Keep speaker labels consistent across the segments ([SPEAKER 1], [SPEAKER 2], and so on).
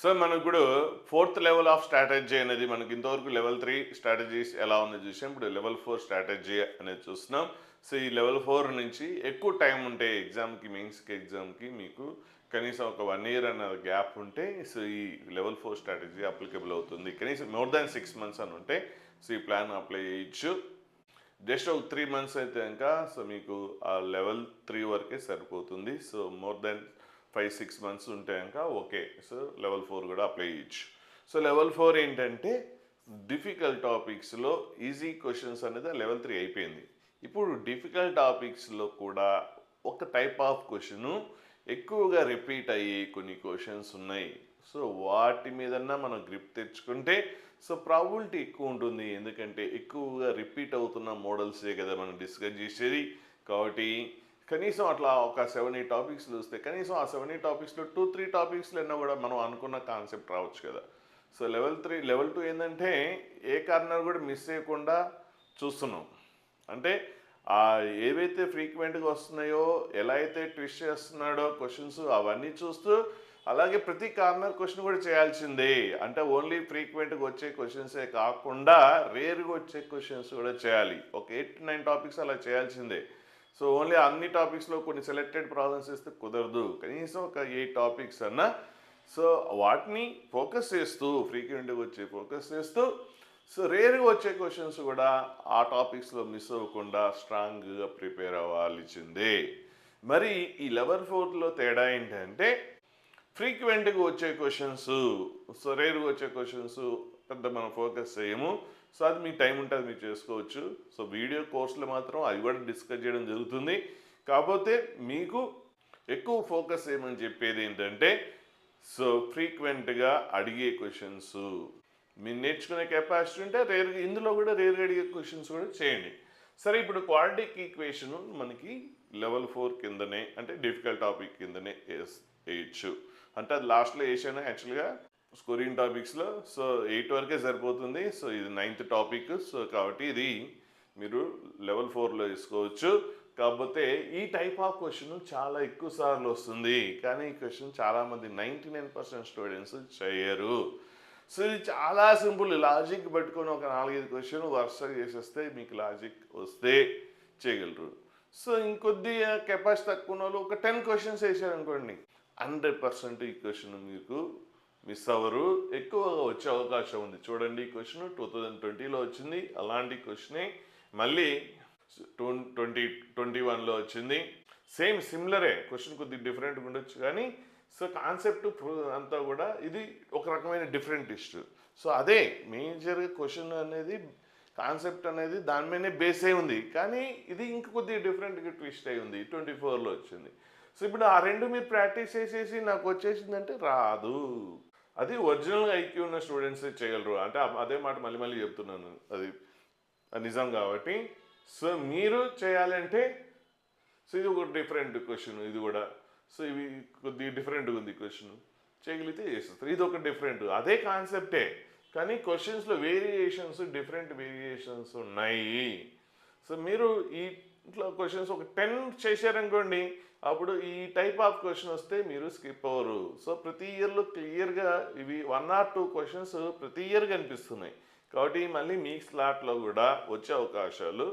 [SPEAKER 1] So మనకు ఇప్పుడు fourth level of strategy అనేది మనకి ఇంతవరకు లెవెల్ 3 స్ట్రాటజీస్ ఎలా ఉందో చూసాం. ఇప్పుడు లెవెల్ 4 స్ట్రాటజీ అనేది చూస్తున్నాం. సో ఈ లెవెల్ 4 నుంచి ఎక్కువ టైం ఉంటే ఎగ్జామ్కి, మెయిన్స్కి ఎగ్జామ్కి మీకు కనీసం ఒక 1 ఇయర్ అన్న గ్యాప్ ఉంటే సో ఈ లెవెల్ 4 స్ట్రాటజీ అప్లికబుల్ అవుతుంది. కనీసం మోర్ దాన్ 6 మంత్స్ అని ఉంటే సో ఈ ప్లాన్ అప్లై చేయొచ్చు. జస్ట్ ఒక 3 మంత్స్ అయితే ఇంకా సో మీకు ఆ లెవెల్ 3 వరకే సరిపోతుంది. సో మోర్ దాన్ 5-6 మంత్స్ ఉంటే ఇంకా ఓకే. సో లెవెల్ 4 కూడా అప్లై చేయొచ్చు. సో లెవెల్ 4 ఏంటంటే డిఫికల్ట్ టాపిక్స్లో ఈజీ క్వశ్చన్స్ అనేది లెవెల్ 3 అయిపోయింది. ఇప్పుడు డిఫికల్ట్ టాపిక్స్లో కూడా ఒక టైప్ ఆఫ్ క్వశ్చను ఎక్కువగా రిపీట్ అయ్యే కొన్ని క్వశ్చన్స్ ఉన్నాయి. సో వాటి మీదన్నా మనం గ్రిప్ తెచ్చుకుంటే సో ప్రాబిలిటీ ఎక్కువ ఉంటుంది. ఎందుకంటే ఎక్కువగా రిపీట్ అవుతున్న మోడల్సే కదా మనం డిస్కస్ చేసేది. కాబట్టి కనీసం అట్లా ఒక 7-8 టాపిక్స్లు వస్తే కనీసం ఆ 7-8 టాపిక్స్లో 2-3 టాపిక్స్లో అయినా కూడా మనం అనుకున్న కాన్సెప్ట్ రావచ్చు కదా. సో లెవెల్ 3 లెవెల్ 2 ఏంటంటే ఏ కార్నర్ కూడా మిస్ చేయకుండా చూస్తున్నాం. అంటే ఏవైతే ఫ్రీక్వెంట్గా వస్తున్నాయో, ఎలా అయితే ట్విస్ట్ చేస్తున్నాడో క్వశ్చన్స్ అవన్నీ చూస్తూ అలాగే ప్రతి కార్నర్ క్వశ్చన్ కూడా చేయాల్సిందే. అంటే ఓన్లీ ఫ్రీక్వెంట్గా వచ్చే క్వశ్చన్సే కాకుండా రేర్గా వచ్చే క్వశ్చన్స్ కూడా చేయాలి. ఒక 8-9 టాపిక్స్ అలా చేయాల్సిందే. సో ఓన్లీ అన్ని టాపిక్స్లో కొన్ని సెలెక్టెడ్ ప్రాబ్లమ్స్ ఇస్తే కుదరదు. కనీసం ఒక 8 టాపిక్స్ అన్నా సో వాటిని ఫోకస్ చేస్తూ ఫ్రీక్వెంట్గా వచ్చే ఫోకస్ చేస్తూ సో రేర్గా వచ్చే క్వశ్చన్స్ కూడా ఆ టాపిక్స్లో మిస్ అవ్వకుండా స్ట్రాంగ్గా ప్రిపేర్ అవ్వాల్సిందే. మరి ఈ లెవెల్ 4లో తేడా ఏంటంటే ఫ్రీక్వెంట్గా వచ్చే క్వశ్చన్స్ సో రేర్గా వచ్చే క్వశ్చన్స్ పెద్ద మనం ఫోకస్ చేయము. సో అది మీ టైం ఉంటే అది మీరు చేసుకోవచ్చు. సో వీడియో కోర్సులో మాత్రం అవి కూడా డిస్కస్ చేయడం జరుగుతుంది. కాకపోతే మీకు ఎక్కువ ఫోకస్ చేయమని చెప్పేది ఏంటంటే సో ఫ్రీక్వెంట్గా అడిగే క్వశ్చన్స్ మీరు నేర్చుకునే కెపాసిటీ ఉంటే రేర్గా ఇందులో కూడా రేర్గా అడిగే క్వశ్చన్స్ కూడా చేయండి. సరే, ఇప్పుడు క్వాడ్రాటిక్ ఈక్వేషన్ మనకి లెవెల్ 4 కిందనే అంటే డిఫికల్ట్ టాపిక్ కిందనే వేయచ్చు. అంటే అది లాస్ట్లో వేసాను యాక్చువల్గా స్కోరింగ్ టాపిక్స్లో. సో 8 వరకే సరిపోతుంది. సో ఇది 9th టాపిక్. సో కాబట్టి ఇది మీరు లెవెల్ 4లో వేసుకోవచ్చు. కాకపోతే ఈ టైప్ ఆఫ్ క్వశ్చన్ చాలా ఎక్కువ సార్లు వస్తుంది. కానీ ఈ క్వశ్చన్ చాలామంది 99% స్టూడెంట్స్ చేయరు. సో ఇది చాలా సింపుల్. లాజిక్ పట్టుకొని ఒక 4-5 క్వశ్చన్ వరుసగా చేసేస్తే మీకు లాజిక్ వస్తే చేయగలరు. సో ఇంకొద్దిగా కెపాసిటీ తక్కువ వాళ్ళు ఒక 10 క్వశ్చన్స్ వేసారనుకోండి 100% ఈ క్వశ్చన్ మీకు మిస్ అవ్వరు. ఎక్కువగా వచ్చే అవకాశం ఉంది. చూడండి, ఈ క్వశ్చన్ 2020లో వచ్చింది. అలాంటి క్వశ్చనే మళ్ళీ 2021లో వచ్చింది. సేమ్ సిమిలరే క్వశ్చన్, కొద్దిగా డిఫరెంట్గా ఉండొచ్చు కానీ సో కాన్సెప్ట్ అంతా కూడా ఇది ఒక రకమైన డిఫరెంట్ ఇష్యూ. సో అదే మేజర్గా క్వశ్చన్ అనేది కాన్సెప్ట్ అనేది దాని మీదనే బేస్ అయి ఉంది. కానీ ఇది ఇంక కొద్దిగా డిఫరెంట్గా ట్విస్ట్ అయి ఉంది. 24లో వచ్చింది. సో ఇప్పుడు ఆ రెండు మీరు ప్రాక్టీస్ చేసేసి నాకు వచ్చేసిందంటే రాదు. అది ఒరిజినల్గా ఐక్యూ ఉన్న స్టూడెంట్సే చేయగలరు. అంటే అదే మాట మళ్ళీ మళ్ళీ చెప్తున్నాను, అది నిజం కాబట్టి. సో మీరు చేయాలంటే సో ఇది ఒక డిఫరెంట్ క్వశ్చన్. ఇది కూడా సో ఇవి కొద్దిగా డిఫరెంట్గా ఉంది క్వశ్చన్, చేయగలిగితే చేస్తారు. ఇది ఒక డిఫరెంట్ అదే కాన్సెప్టే కానీ క్వశ్చన్స్లో డిఫరెంట్ వేరియేషన్స్ ఉన్నాయి. సో మీరు ఈ ఇట్లా క్వశ్చన్స్ ఒక 10 చేశారనుకోండి, అప్పుడు ఈ టైప్ ఆఫ్ క్వశ్చన్ వస్తే మీరు స్కిప్ అవ్వరు. సో ప్రతి ఇయర్లో క్లియర్గా ఇవి 1 or 2 క్వశ్చన్స్ ప్రతి ఇయర్ కనిపిస్తున్నాయి. కాబట్టి మళ్ళీ మీ స్లాట్లో కూడా వచ్చే అవకాశాలు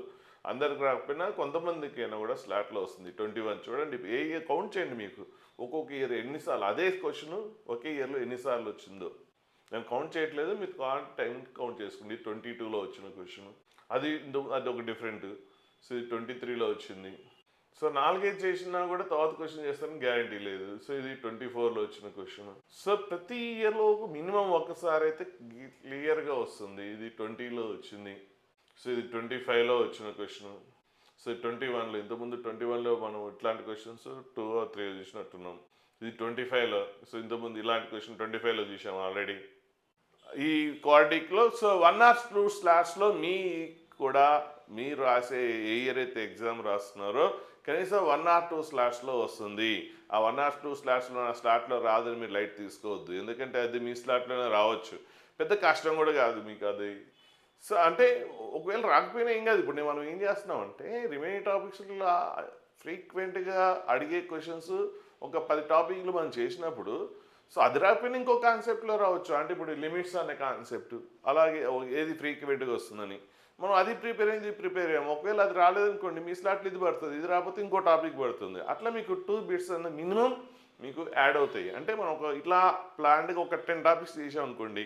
[SPEAKER 1] అందరికి రాకపోయినా కొంతమందికైనా కూడా స్లాట్లో వస్తుంది. 21 చూడండి, ఏ ఇయర్ కౌంట్ చేయండి. మీకు ఒక్కొక్క ఇయర్ ఎన్నిసార్లు అదే క్వశ్చన్ ఒకే ఇయర్లో ఎన్నిసార్లు వచ్చిందో నేను కౌంట్ చేయట్లేదు, మీరు టైం కౌంట్ చేసుకోండి. 22లో వచ్చిన క్వశ్చన్ అది ఒక డిఫరెంట్. సో ఇది 23లో వచ్చింది. సో 4-5 చేసినా కూడా తర్వాత క్వశ్చన్ చేస్తారని గ్యారంటీ లేదు. సో ఇది 24లో వచ్చిన క్వశ్చన్. సో ప్రతి ఇయర్లో మినిమం ఒకసారి అయితే క్లియర్గా వస్తుంది. ఇది 20లో వచ్చింది. సో ఇది 25లో వచ్చిన క్వశ్చన్. సో 21లో, ఇంతకుముందు 21లో మనం ఇట్లాంటి క్వశ్చన్స్ 2 or 3 చూసినట్టున్నాం. ఇది 25లో. సో ఇంతకుముందు ఇలాంటి క్వశ్చన్ 25లో చూసాం ఆల్రెడీ ఈ క్వాడ్రాటిక్లో. సో 1 or 2 స్లాట్స్లో కూడా మీరు రాసే ఏ ఇయర్ అయితే ఎగ్జామ్ రాస్తున్నారో కనీసం 1 or 2 స్లాట్స్లో వస్తుంది. ఆ 1 or 2 స్లాట్లో రాదని మీరు లైట్ తీసుకోవద్దు. ఎందుకంటే అది మీ స్లాట్లోనే రావచ్చు. పెద్ద కష్టం కూడా కాదు మీకు అది. సో అంటే ఒకవేళ రాకపోయినా ఏం కాదు. ఇప్పుడు మనం ఏం చేస్తున్నామంటే రిమైనింగ్ సో అది రాకపోయినా ఇంకో కాన్సెప్ట్లో రావచ్చు. అంటే ఇప్పుడు లిమిట్స్ అనే కాన్సెప్ట్, అలాగే ఏది ఫ్రీక్వెంట్గా వస్తుందని మనం అది ప్రిపేర్ అయింది, ఇది ప్రిపేర్ అయ్యాము. ఒకవేళ అది రాలేదనుకోండి, మీ స్లాట్లో ఇది పడుతుంది, ఇది రాకపోతే ఇంకో టాపిక్ పడుతుంది. అట్లా మీకు 2 బిట్స్ అన్న మినిమం మీకు యాడ్ అవుతాయి. అంటే మనం ఒక ఇట్లా ప్లాన్డ్గా ఒక 10 టాపిక్స్ చేసాం అనుకోండి,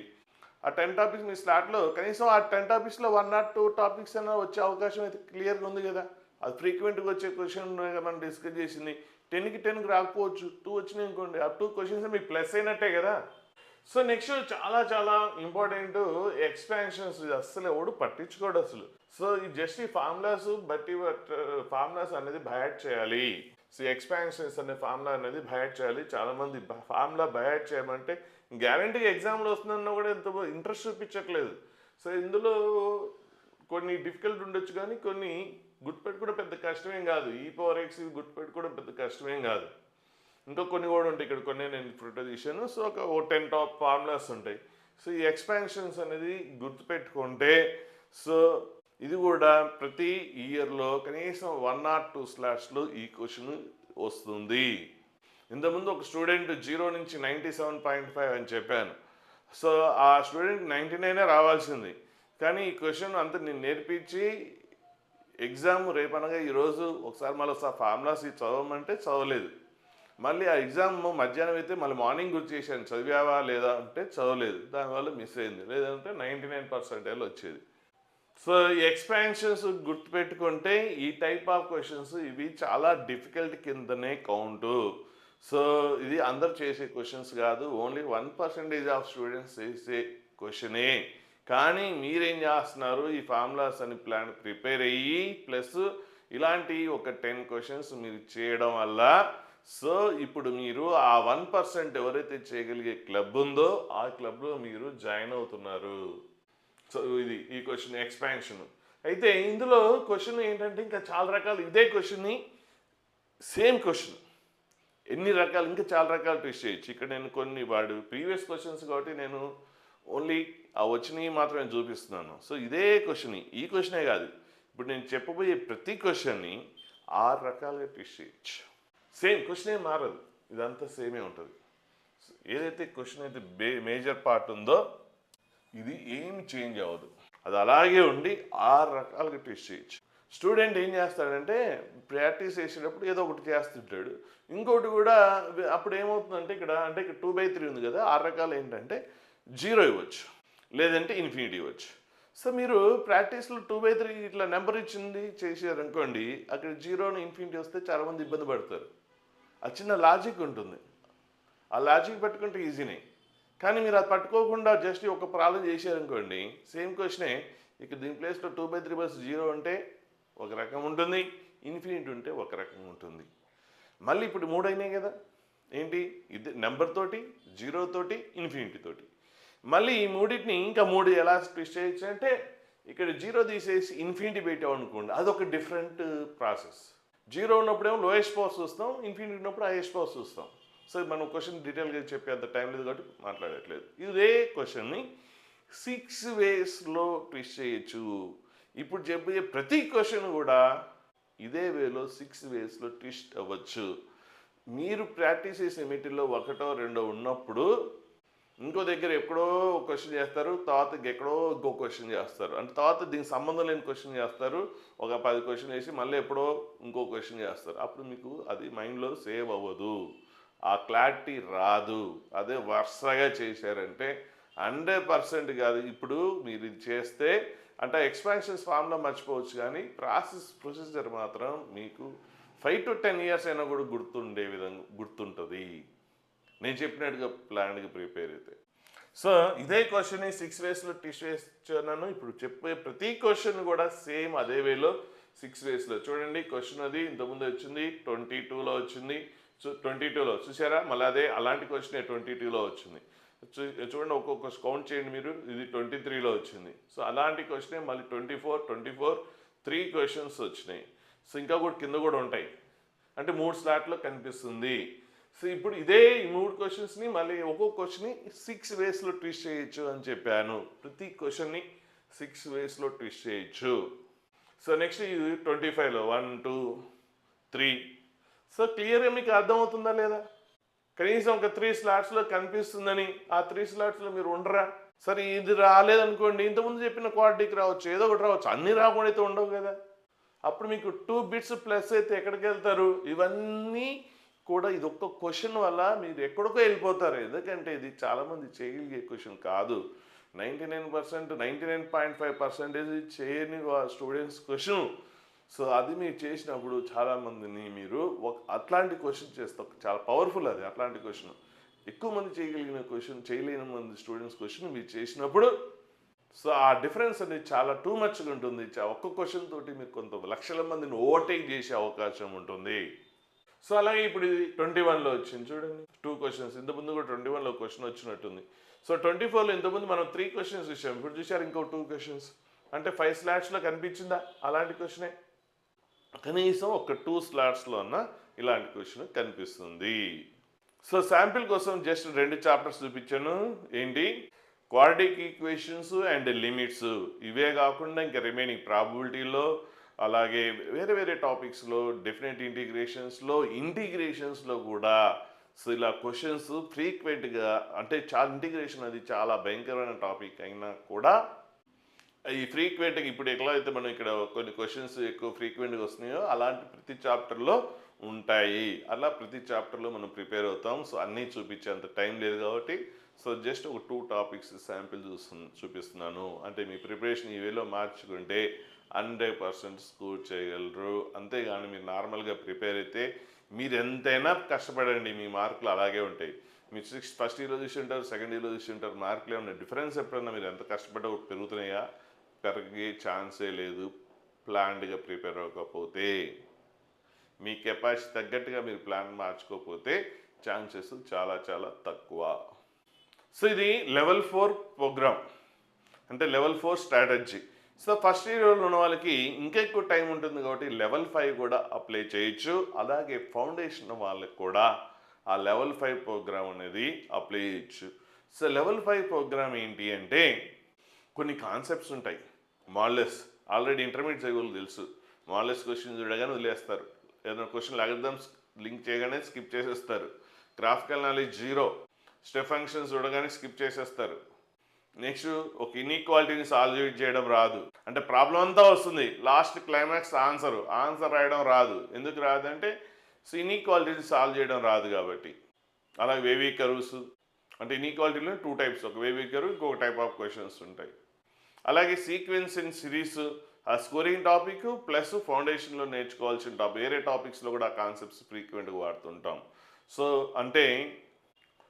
[SPEAKER 1] ఆ 10 టాపిక్స్ మీ స్లాట్లో కనీసం ఆ 10 టాపిక్స్లో 1 or 2 టాపిక్స్ అయినా వచ్చే అవకాశం అయితే క్లియర్గా ఉంది కదా. అది ఫ్రీక్వెంట్గా వచ్చే క్వశ్చన్ మనం డిస్కస్ చేసింది 10కి 10కి రాకపోవచ్చు, 2 వచ్చినాయి అనుకోండి, ఆ 2 క్వశ్చన్స్ మీకు ప్లస్ అయినట్టే కదా. సో నెక్స్ట్ చాలా చాలా ఇంపార్టెంట్ ఎక్స్పాన్షన్స్. అస్సలు ఎవడు పట్టించుకోడు అసలు. సో ఈ జస్ట్ ఈ ఫార్ములాస్ బట్టి ఫార్ములాస్ అనేది బయాట్ చేయాలి. సో ఎక్స్పాన్షన్స్ అనే ఫార్ములా అనేది బయాట్ చేయాలి. చాలామంది ఫార్ములా బయాట్ చేయమంటే గ్యారంటీగా ఎగ్జామ్లో వస్తుందన్నా కూడా ఎంత ఇంట్రెస్ట్ చూపించట్లేదు. సో ఇందులో కొన్ని డిఫికల్ట్ ఉండొచ్చు, కానీ కొన్ని గుర్తుపెట్టు కూడా పెద్ద కష్టమేం కాదు. e⁻x గుర్తుపెట్టు కూడా పెద్ద కష్టమేం కాదు. ఇంకా కొన్ని కూడా ఉంటాయి, ఇక్కడ కొన్ని నేను ఫోటో తీశాను. సో ఒక 10 టాప్ ఫార్ములాస్ ఉంటాయి. సో ఈ ఎక్స్పాన్షన్స్ అనేది గుర్తుపెట్టుకుంటే, సో ఇది కూడా ప్రతి ఇయర్లో కనీసం 1 or 2 స్లాట్స్లో ఈ క్వశ్చన్ వస్తుంది. ఇంతకుముందు ఒక స్టూడెంట్ 0 నుంచి 97.5 అని చెప్పాను. సో ఆ స్టూడెంట్ 99 రావాల్సింది, కానీ ఈ క్వశ్చన్ అంతా నేను నేర్పించి ఎగ్జామ్ రేపనగా ఈరోజు ఒకసారి మళ్ళీ ఫార్ములాస్ చదవమంటే చదవలేదు. మళ్ళీ ఆ ఎగ్జామ్ మధ్యాహ్నం అయితే మళ్ళీ మార్నింగ్ గుర్తు చేశాను, చదివావా లేదా అంటే చదవలేదు, దానివల్ల మిస్ అయింది. లేదంటే 99% వచ్చేది. సో ఈ ఎక్స్పాన్షన్స్ గుర్తుపెట్టుకుంటే ఈ టైప్ ఆఫ్ క్వశ్చన్స్ ఇవి చాలా డిఫికల్ట్ కిందనే కౌంటు. సో ఇది అందరు చేసే క్వశ్చన్స్ కాదు, ఓన్లీ 1% ఆఫ్ స్టూడెంట్స్ చేసే క్వశ్చనే. కానీ మీరేం చేస్తున్నారు, ఈ ఫార్ములాస్ అని ప్లాన్ ప్రిపేర్ అయ్యి ప్లస్ ఇలాంటి ఒక 10 క్వశ్చన్స్ మీరు చేయడం వల్ల, సో ఇప్పుడు మీరు ఆ 1% ఎవరైతే చేయగలిగే క్లబ్ ఉందో ఆ క్లబ్లో మీరు జాయిన్ అవుతున్నారు. సో ఇది ఈ క్వశ్చన్ ఎక్స్పాన్షన్. అయితే ఇందులో క్వశ్చన్ ఏంటంటే ఇంకా చాలా రకాలు, ఇదే క్వశ్చన్ని సేమ్ క్వశ్చన్ ఎన్ని రకాలు ఇంకా చాలా రకాలు ట్విస్ట్ చేయొచ్చు. ఇక్కడ నేను కొన్ని వాడు ప్రీవియస్ క్వశ్చన్స్ కాబట్టి నేను ఓన్లీ ఆ వచ్చినవి మాత్రమే చూపిస్తున్నాను. సో ఇదే క్వశ్చన్, ఈ క్వశ్చనే కాదు, ఇప్పుడు నేను చెప్పబోయే ప్రతి క్వశ్చన్ని 6 రకాలుగా ట్విస్ట్ చేయొచ్చు. సేమ్ క్వశ్చన్ ఏం మారదు, ఇదంతా సేమే ఉంటుంది. ఏదైతే క్వశ్చన్ అయితే మేజర్ పార్ట్ ఉందో ఇది ఏమి చేంజ్ అవ్వదు, అది అలాగే ఉండి 6 రకాలుగా ట్విస్ట్ చేయొచ్చు. స్టూడెంట్ ఏం చేస్తాడంటే ప్రాక్టీస్ చేసేటప్పుడు ఏదో ఒకటి చేస్తుంటాడు, ఇంకోటి కూడా అప్పుడు ఏమవుతుందంటే ఇక్కడ అంటే 2/3 ఉంది కదా, 6 రకాలు ఏంటంటే 0 ఇవ్వచ్చు, లేదంటే ఇన్ఫినిటీ ఇవ్వచ్చు. సో మీరు ప్రాక్టీస్లో 2/3 ఇట్లా నెంబర్ ఇచ్చింది చేసారనుకోండి, అక్కడ 0 ఇన్ఫినిటీ వస్తే చాలామంది ఇబ్బంది పడతారు. ఆ చిన్న లాజిక్ ఉంటుంది, ఆ లాజిక్ పట్టుకుంటే ఈజీనే. కానీ మీరు అది పట్టుకోకుండా జస్ట్ ఒక ప్రాబ్లం చేశారనుకోండి, సేమ్ క్వశ్చనే, ఇక్కడ దీని ప్లేస్లో 2/3 0 ఉంటే ఒక రకం ఉంటుంది, ఇన్ఫినిటీ ఉంటే ఒక రకం ఉంటుంది. మళ్ళీ ఇప్పుడు 3 అయినాయి కదా, ఏంటి ఇది నెంబర్ తోటి, 0 తోటి, ఇన్ఫినిటీ తోటి. మళ్ళీ ఈ మూడింటిని ఇంకా 3 ఎలా ట్విస్ట్ చేయొచ్చు అంటే, ఇక్కడ 0 తీసేసి ఇన్ఫినిటీ పెట్టాం అనుకోండి, అదొక డిఫరెంట్ ప్రాసెస్. 0 ఉన్నప్పుడేమో లోయెస్ట్ పవర్ చూస్తాం, ఇన్ఫినిటీ ఉన్నప్పుడు హైయెస్ట్ పవర్ చూస్తాం. సో మనం క్వశ్చన్ డీటెయిల్గా చెప్పేంత టైం లేదు కాబట్టి మాట్లాడట్లేదు. ఇదే క్వశ్చన్ని 6 వేస్లో ట్విస్ట్ చేయొచ్చు. ఇప్పుడు చెప్పే ప్రతి క్వశ్చన్ కూడా ఇదే వేలో 6 వేస్లో ట్విస్ట్ అవ్వచ్చు. మీరు ప్రాక్టీస్ చేసే మెటీరియల్లో 1, 2 ఉన్నప్పుడు ఇంకో దగ్గర ఎక్కడో క్వశ్చన్ చేస్తారు, తర్వాత ఎక్కడో ఇంకో క్వశ్చన్ చేస్తారు, అంటే తర్వాత దీనికి సంబంధం లేని క్వశ్చన్ చేస్తారు, ఒక 10 క్వశ్చన్ వేసి మళ్ళీ ఎప్పుడో ఇంకో క్వశ్చన్ చేస్తారు. అప్పుడు మీకు అది మైండ్లో సేవ్ అవ్వదు, ఆ క్లారిటీ రాదు. అదే వరుసగా చేశారంటే 100% కాదు. ఇప్పుడు మీరు ఇది చేస్తే అంటే ఎక్స్పాన్షన్స్ ఫార్ములా మర్చిపోవచ్చు, కానీ ప్రొసీజర్ మాత్రం మీకు 5 to 10 years అయినా కూడా గుర్తుండే విధంగా గుర్తుంటుంది, నేను చెప్పినట్టుగా ప్లాన్గా ప్రిపేర్ అయితే. సో ఇదే క్వశ్చన్ని 6 వేస్లో ట్విస్ట్ చేస్తున్నాను. ఇప్పుడు చెప్పే ప్రతి క్వశ్చన్ కూడా సేమ్ అదే వేలో 6 వేస్లో చూడండి. క్వశ్చన్ అది ఇంతకుముందు వచ్చింది 22లో వచ్చింది. సో 22లో చూసారా, మళ్ళీ అదే అలాంటి క్వశ్చన్ 22లో వచ్చింది. చూడండి, ఒక్కొక్క కౌంట్ చేయండి మీరు, ఇది 23లో వచ్చింది. సో అలాంటి క్వశ్చనే మళ్ళీ 24 3 క్వశ్చన్స్ వచ్చినాయి. సో ఇంకా కూడా కింద కూడా ఉంటాయి, అంటే 3 స్లాట్లో కనిపిస్తుంది. సో ఇప్పుడు ఇదే ఈ 3 క్వశ్చన్స్ని మళ్ళీ ఒక్కొక్క క్వశ్చన్ని 6 వేస్లో ట్విస్ట్ చేయొచ్చు అని చెప్పాను. ప్రతి క్వశ్చన్ని 6 వేస్లో ట్విస్ట్ చేయొచ్చు. సో నెక్స్ట్ ఇది 25లో 1 2 3. సో క్లియర్గా మీకు అర్థమవుతుందా లేదా? కనీసం ఒక 3 స్లాట్స్లో కనిపిస్తుందని ఆ 3 స్లాట్స్లో మీరు ఉండరా? సరే ఇది రాలేదనుకోండి, ఇంతకుముందు చెప్పిన క్వాడ్రిటిక్ రావచ్చు, ఏదో ఒకటి రావచ్చు, అన్నీ రాకుండా అయితే ఉండవు కదా. అప్పుడు మీకు 2 బిట్స్ ప్లస్ అయితే ఎక్కడికి వెళ్తారు? ఇవన్నీ కూడా ఇది ఒక్క క్వశ్చన్ వల్ల మీరు ఎక్కడికో వెళ్ళిపోతారు. ఎందుకంటే ఇది చాలామంది చేయగలిగే క్వశ్చన్ కాదు. 99%, 99.5% చేయని స్టూడెంట్స్ క్వశ్చన్. సో అది మీరు చేసినప్పుడు చాలామందిని మీరు అట్లాంటి క్వశ్చన్ చేస్తారు. చాలా పవర్ఫుల్ అది అట్లాంటి క్వశ్చన్. ఎక్కువ మంది చేయగలిగిన క్వశ్చన్, చేయలేని మంది స్టూడెంట్స్ క్వశ్చన్ మీరు చేసినప్పుడు సో ఆ డిఫరెన్స్ అనేది చాలా టూ మచ్గా ఉంటుంది. ఒక్క క్వశ్చన్ తోటి మీరు కొంత లక్షల మందిని ఓవర్టేక్ చేసే అవకాశం ఉంటుంది. సో అలాగే ఇప్పుడు ఇది 21లో వచ్చింది చూడండి, 2 క్వశ్చన్స్. ఇంతకుముందు కూడా 21లో క్వశ్చన్ వచ్చినట్టుంది. సో 24లో ఇంతకుముందు మనం 3 క్వశ్చన్స్ చూసాం, ఇప్పుడు చూసారు ఇంకో 2 క్వశ్చన్స్. అంటే 5 స్లాట్స్లో కనిపించిందా అలాంటి క్వశ్చనే? కనీసం ఒక 2 స్లాట్స్లో అన్న ఇలాంటి క్వశ్చన్ కనిపిస్తుంది. సో శాంపిల్ కోసం జస్ట్ 2 చాప్టర్స్ చూపించాను. ఏంటి? Quadratic equations and limits. ఇవే కాకుండా ఇంకా రిమైనింగ్ ప్రాబబిలిటీలో, అలాగే వేరే వేరే టాపిక్స్లో, డెఫినెట్ ఇంటిగ్రేషన్స్లో కూడా సో ఇలా క్వశ్చన్స్ ఫ్రీక్వెంట్గా, అంటే ఇంటిగ్రేషన్ అది చాలా భయంకరమైన టాపిక్ అయినా కూడా ఈ ఫ్రీక్వెంట్గా ఇప్పుడు ఎట్లా అయితే మనం ఇక్కడ కొన్ని క్వశ్చన్స్ ఎక్కువ ఫ్రీక్వెంట్గా వస్తున్నాయో అలాంటి ప్రతి చాప్టర్లో ఉంటాయి. అలా ప్రతి చాప్టర్లో మనం ప్రిపేర్ అవుతాం. సో అన్నీ చూపించేంత టైం లేదు కాబట్టి సో జస్ట్ ఒక 2 టాపిక్స్ శాంపిల్ చూపిస్తున్నాను. అంటే మీ ప్రిపరేషన్ ఈ వేలో మార్చుకుంటే 100% స్కోర్ చేయగలరు. అంతేగాని మీరు నార్మల్గా ప్రిపేర్ అయితే మీరు ఎంతైనా కష్టపడండి, మీ మార్కులు అలాగే ఉంటాయి. మీరు ఫస్ట్ ఇయర్లో చూసి ఉంటారు, సెకండ్ ఇయర్లో చూసి ఉంటారు, మార్కులు ఏమన్నా డిఫరెన్స్ ఎప్పుడన్నా మీరు ఎంత కష్టపడ్డా పెరుగుతున్నాయా? పెరిగే ఛాన్సే లేదు ప్లాన్డ్గా ప్రిపేర్ అవ్వకపోతే. మీ కెపాసిటీ తగ్గట్టుగా మీరు ప్లాన్ మార్చుకోకపోతే ఛాన్సెస్ చాలా చాలా తక్కువ. సో ఇది లెవెల్ 4 ప్రోగ్రామ్, అంటే లెవెల్ 4 స్ట్రాటజీ. సో ఫస్ట్ ఇయర్లో ఉన్న వాళ్ళకి ఇంకా ఎక్కువ టైం ఉంటుంది కాబట్టి లెవెల్ 5 కూడా అప్లై చేయొచ్చు. అలాగే ఫౌండేషన్ వాళ్ళకి కూడా ఆ లెవెల్ 5 ప్రోగ్రామ్ అనేది అప్లై చేయొచ్చు. సో లెవెల్ 5 ప్రోగ్రామ్ ఏంటి అంటే కొన్ని కాన్సెప్ట్స్ ఉంటాయి. మాడ్యులస్ ఆల్రెడీ ఇంటర్మీడియట్ చదివేవాళ్ళకి తెలుసు. మాడ్యులస్ క్వశ్చన్ చూడగానే వదిలేస్తారు, ఏదైనా క్వశ్చన్ అర్థం లింక్ చేయగానే స్కిప్ చేసేస్తారు. గ్రాఫికల్ నాలెడ్జ్ 0, స్టెప్ ఫంక్షన్స్ చూడగానే స్కిప్ చేసేస్తారు. నెక్స్ట్ ఒక ఇన్ఈక్వాలిటీని సాల్వ్ చేయడం రాదు, అంటే ప్రాబ్లం అంతా వస్తుంది, లాస్ట్ క్లైమాక్స్ ఆన్సర్ రాయడం రాదు. ఎందుకు రాదంటే సో ఇన్ఈక్వాలిటీని సాల్వ్ చేయడం రాదు కాబట్టి. అలాగే వేవీ కర్వ్స్, అంటే ఇన్ఈక్వాలిటీలో 2 టైప్స్, ఒక వేవీ కర్వ్, ఇంకొక టైప్ ఆఫ్ క్వశ్చన్స్ ఉంటాయి. అలాగే సీక్వెన్స్ అండ్ సిరీస్, ఆ స్కోరింగ్ టాపిక్ ప్లస్ ఫౌండేషన్లో నేర్చుకోవాల్సిన వేరే టాపిక్స్లో కూడా ఆ కాన్సెప్ట్స్ ఫ్రీక్వెంట్గా వాడుతుంటాం. సో అంటే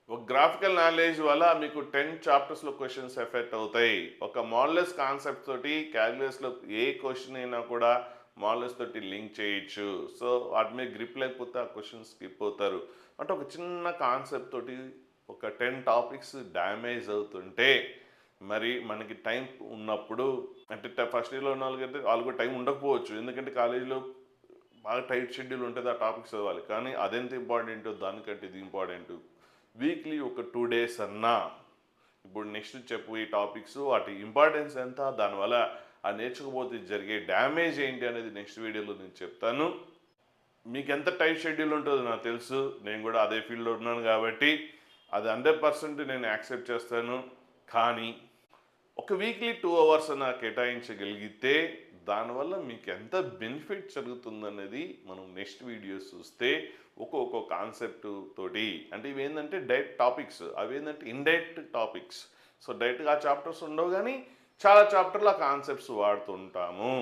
[SPEAKER 1] ఒక గ్రాఫికల్ నాలెడ్జ్ వల్ల మీకు 10 చాప్టర్స్లో క్వశ్చన్స్ ఎఫెక్ట్ అవుతాయి. ఒక మాడ్యులస్ కాన్సెప్ట్ తోటి క్యాలిక్యులస్లో ఏ క్వశ్చన్ అయినా కూడా మాడ్యులస్ తోటి లింక్ చేయొచ్చు. సో వాటి మీద గ్రిప్ లేకపోతే ఆ క్వశ్చన్ స్కిప్ అవుతారు. అంటే ఒక చిన్న కాన్సెప్ట్ తోటి ఒక 10 టాపిక్స్ డ్యామేజ్ అవుతుంటే మరి మనకి టైం ఉన్నప్పుడు, అంటే ఫస్ట్ ఇయర్లో ఉన్న వాళ్ళకైతే వాళ్ళకు టైం ఉండకపోవచ్చు, ఎందుకంటే కాలేజీలో బాగా టైట్ షెడ్యూల్ ఉంటుంది, ఆ టాపిక్స్ చదవాలి. కానీ అదెంత ఇంపార్టెంట్, దానికంటే ఇది ఇంపార్టెంట్. వీక్లీ ఒక 2 days అన్నా ఇప్పుడు నెక్స్ట్ చెప్పు ఈ టాపిక్స్ వాటి ఇంపార్టెన్స్ ఎంత, దానివల్ల ఆ నేర్చుకోకపోతే జరిగే డ్యామేజ్ ఏంటి అనేది నెక్స్ట్ వీడియోలో నేను చెప్తాను. మీకు ఎంత టైట్ షెడ్యూల్ ఉంటుందో నాకు తెలుసు, నేను కూడా అదే ఫీల్డ్లో ఉన్నాను కాబట్టి అది 100% నేను యాక్సెప్ట్ చేస్తాను. కానీ ఒక వీక్లీ 2 hours అన్న కేటాయించగలిగితే దానివల్ల మీకు ఎంత బెనిఫిట్ జరుగుతుందనేది మనం నెక్స్ట్ వీడియోస్ చూస్తే ఒక్కొక్క కాన్సెప్ట్ తోటి, అంటే ఇవి ఏంటంటే డైరెక్ట్ టాపిక్స్, అవి ఏంటంటే ఇండైరెక్ట్ టాపిక్స్. సో డైరెక్ట్గా ఆ చాప్టర్స్ ఉండవు, కానీ చాలా చాప్టర్లు ఆ కాన్సెప్ట్స్ వాడుతుంటాము.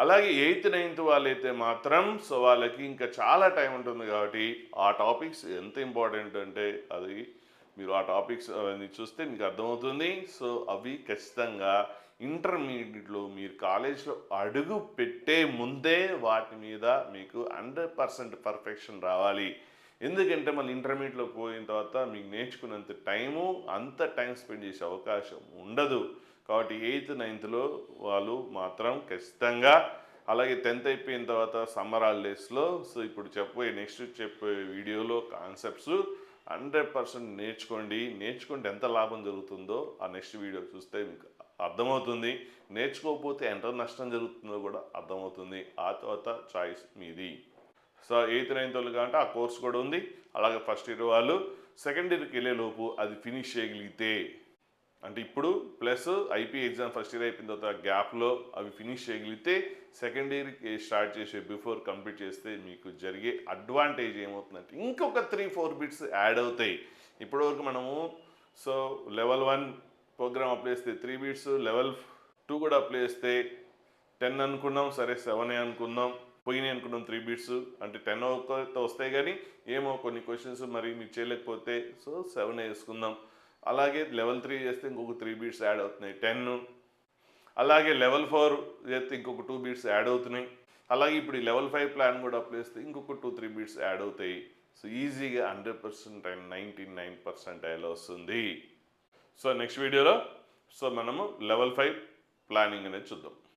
[SPEAKER 1] అలాగే 8th 9th వాళ్ళైతే మాత్రం సో వాళ్ళకి ఇంకా చాలా టైం ఉంటుంది కాబట్టి ఆ టాపిక్స్ ఎంత ఇంపార్టెంట్ అంటే అది మీరు ఆ టాపిక్స్ అవన్నీ చూస్తే మీకు అర్థమవుతుంది. సో అవి ఖచ్చితంగా ఇంటర్మీడియట్లో మీరు కాలేజ్లో అడుగు పెట్టే ముందే వాటి మీద మీకు 100% పర్ఫెక్షన్ రావాలి. ఎందుకంటే మళ్ళీ ఇంటర్మీడియట్లో పోయిన తర్వాత మీకు నేర్చుకున్నంత టైము అంత టైం స్పెండ్ చేసే అవకాశం ఉండదు. కాబట్టి 8th 9thలో వాళ్ళు మాత్రం ఖచ్చితంగా, అలాగే 10th అయిపోయిన తర్వాత సమ్మర్ హాలిడేస్లో సో ఇప్పుడు నెక్స్ట్ చెప్పే వీడియోలో కాన్సెప్ట్స్ 100% నేర్చుకుంటే ఎంత లాభం జరుగుతుందో ఆ నెక్స్ట్ వీడియో చూస్తే మీకు అర్థమవుతుంది. నేర్చుకోకపోతే ఎంత నష్టం జరుగుతుందో కూడా అర్థమవుతుంది. ఆ తర్వాత చాయిస్ మీది. సో 8th 9th వాళ్ళు కాబట్టి ఆ కోర్స్ కూడా ఉంది. అలాగే ఫస్ట్ ఇయర్ వాళ్ళు సెకండ్ ఇయర్కి వెళ్ళే లోపు అది ఫినిష్ చేయగలిగితే, అంటే ఇప్పుడు plus IP exam first year అయిపోయిన తర్వాత గ్యాప్లో అవి ఫినిష్ చేయగలిగితే సెకండ్ ఇయర్కి స్టార్ట్ చేసే బిఫోర్ కంప్లీట్ చేస్తే మీకు జరిగే అడ్వాంటేజ్ ఏమవుతుందంటే ఇంకొక 3-4 బిట్స్ యాడ్ అవుతాయి. ఇప్పటివరకు మనము సో లెవెల్ 1 ప్రోగ్రామ్ అప్లై చేస్తే 3 బిట్స్, లెవెల్ 2 కూడా అప్లై చేస్తే 10 అనుకున్నాం, సరే 7 అనుకుందాం, పోయినాయి అనుకున్నాం 3 బిట్స్, అంటే 10 వస్తాయి కానీ ఏమో కొన్ని క్వశ్చన్స్ మరి మీరు చేయలేకపోతే సో 7 వేసుకుందాం. అలాగే లెవెల్ 3 చేస్తే ఇంకొక 3 బిట్స్ యాడ్ అవుతున్నాయి 10. అలాగే లెవెల్ 4 చేస్తే ఇంకొక 2 బిట్స్ యాడ్ అవుతున్నాయి. అలాగే ఇప్పుడు ఈ లెవెల్ 5 ప్లాన్ కూడా అప్లై చేస్తే ఇంకొక 2-3 బిట్స్ యాడ్ అవుతాయి. సో ఈజీగా 100% అండ్ 99% వస్తుంది. సో నెక్స్ట్ వీడియోలో సో మనము లెవెల్ 5 ప్లానింగ్ అనేది చూద్దాం.